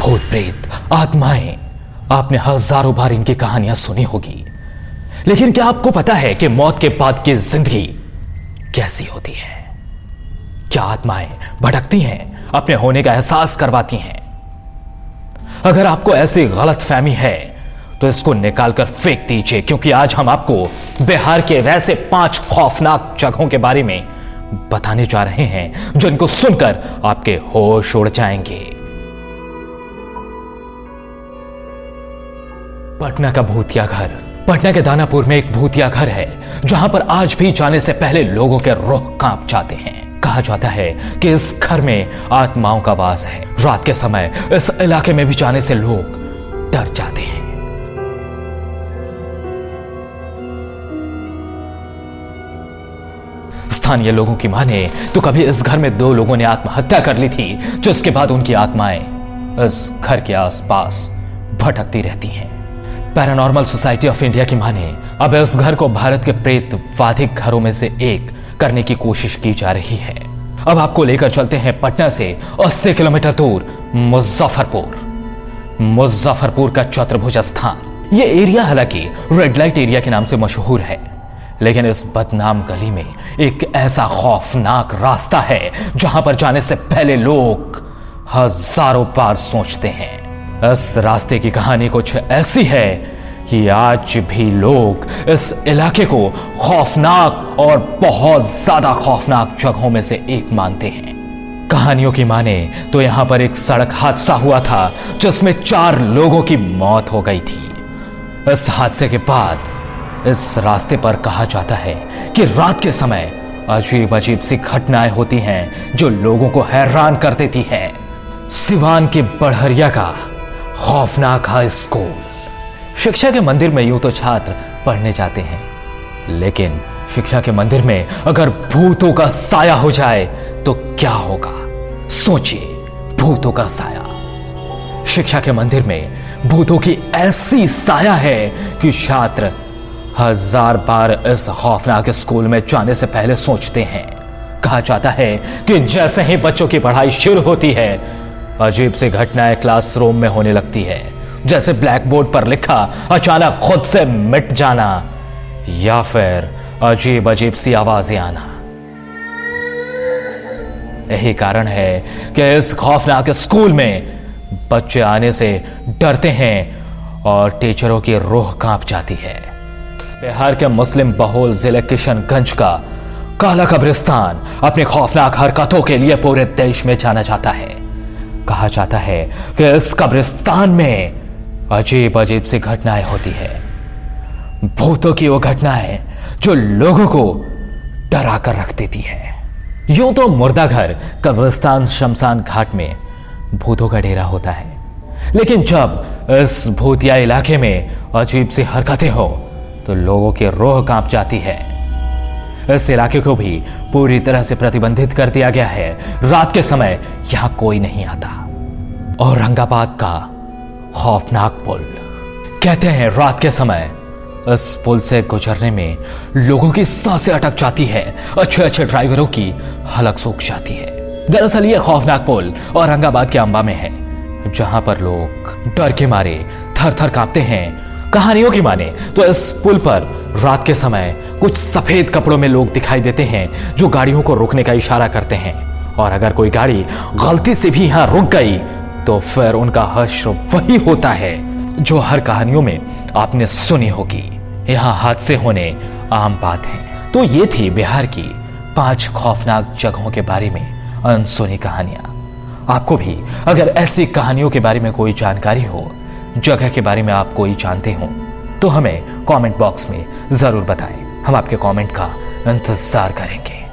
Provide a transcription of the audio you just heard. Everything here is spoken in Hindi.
भूत प्रेत, आत्माएं, आपने हजारों बार इनकी कहानियां सुनी होगी, लेकिन क्या आपको पता है कि मौत के बाद की जिंदगी कैसी होती है? क्या आत्माएं भटकती हैं, अपने होने का एहसास करवाती हैं? अगर आपको ऐसी गलतफहमी है तो इसको निकालकर फेंक दीजिए, क्योंकि आज हम आपको बिहार के वैसे 5 खौफनाक जगहों के बारे में बताने जा रहे हैं जिनको सुनकर आपके होश उड़ जाएंगे। पटना का भूतिया घर। पटना के दानापुर में एक भूतिया घर है जहां पर आज भी जाने से पहले लोगों के रूह कांप जाते हैं। कहा जाता है कि इस घर में आत्माओं का वास है। रात के समय इस इलाके में भी जाने से लोग डर जाते हैं। स्थानीय लोगों की माने तो कभी इस घर में 2 लोगों ने आत्महत्या कर ली थी, जिसके बाद उनकी आत्माएं इस घर के आसपास भटकती रहती हैं। पैरानॉर्मल सोसाइटी ऑफ इंडिया की माने अब इस घर को भारत के प्रेतवाधिक घरों में से एक करने की कोशिश की जा रही है। अब आपको लेकर चलते हैं पटना से 80 किलोमीटर दूर मुजफ्फरपुर का चतुर्भुज स्थान। यह एरिया हालांकि रेड लाइट एरिया के नाम से मशहूर है, लेकिन इस बदनाम गली में एक ऐसा खौफनाक रास्ता है जहां पर जाने से पहले लोग हजारों बार सोचते हैं। इस रास्ते की कहानी कुछ ऐसी है कि आज भी लोग इस इलाके को खौफनाक और बहुत ज्यादा खौफनाक जगहों में से एक मानते हैं। कहानियों की माने तो यहां पर एक सड़क हादसा हुआ था जिसमें 4 लोगों की मौत हो गई थी। इस हादसे के बाद इस रास्ते पर कहा जाता है कि रात के समय अजीब अजीब सी घटनाएं होती हैं जो लोगों को हैरान कर देती है। सिवान के बड़हरिया का खौफनाक हाई स्कूल। शिक्षा के मंदिर में यूं तो छात्र पढ़ने जाते हैं, लेकिन शिक्षा के मंदिर में अगर भूतों का साया हो जाए तो क्या होगा? सोचिए, भूतों का साया। शिक्षा के मंदिर में भूतों की ऐसी साया है कि छात्र 1000 बार इस खौफनाक स्कूल में जाने से पहले सोचते हैं। कहा जाता है कि जैसे ही बच्चों की पढ़ाई शुरू होती है, अजीब सी घटनाएं क्लासरूम में होने लगती है, जैसे ब्लैक बोर्ड पर लिखा अचानक खुद से मिट जाना या फिर अजीब अजीब सी आवाजें आना। यही कारण है कि इस खौफनाक स्कूल में बच्चे आने से डरते हैं और टीचरों की रूह कांप जाती है। बिहार के मुस्लिम बहुल जिले किशनगंज का काला कब्रिस्तान अपनी खौफनाक हरकतों के लिए पूरे देश में जाना जाता है। कहा जाता है कि इस कब्रिस्तान में अजीब अजीब सी घटनाएं होती है। भूतों की वो घटनाएं जो लोगों को डरा कर रख देती है। यूं तो मुर्दा घर, कब्रिस्तान, शमशान घाट में भूतों का डेरा होता है, लेकिन जब इस भूतिया इलाके में अजीब सी हरकतें हो तो लोगों की रूह कांप जाती है। इस इलाके को भी पूरी तरह से प्रतिबंधित कर दिया गया है। रात के समय यहां कोई नहीं आता। औरंगाबाद का खौफनाक पुल। कहते हैं रात के समय इस पुल से गुजरने में लोगों की सांसें अटक जाती है, अच्छे ड्राइवरों की हलक सूख जाती है। दरअसल यह खौफनाक पुल औरंगाबाद के अंबा में है, जहां पर लोग डर के मारे थर-थर कांपते हैं। कहानियों की माने तो इस पुल पर रात के समय कुछ सफेद कपड़ों में लोग दिखाई देते हैं जो गाड़ियों को रोकने का इशारा करते हैं, और अगर कोई गाड़ी गलती से भी यहां रुक गई तो फिर उनका हश्र वही होता है जो हर कहानियों में आपने सुनी होगी। यहां हादसे होने आम बात है। तो ये थी बिहार की 5 खौफनाक जगहों के बारे में अनसुनी कहानियां। आपको भी अगर ऐसी कहानियों के बारे में कोई जानकारी हो, जगह के बारे में आप कोई जानते हो, तो हमें कमेंट बॉक्स में जरूर बताएं। हम आपके कमेंट का इंतजार करेंगे।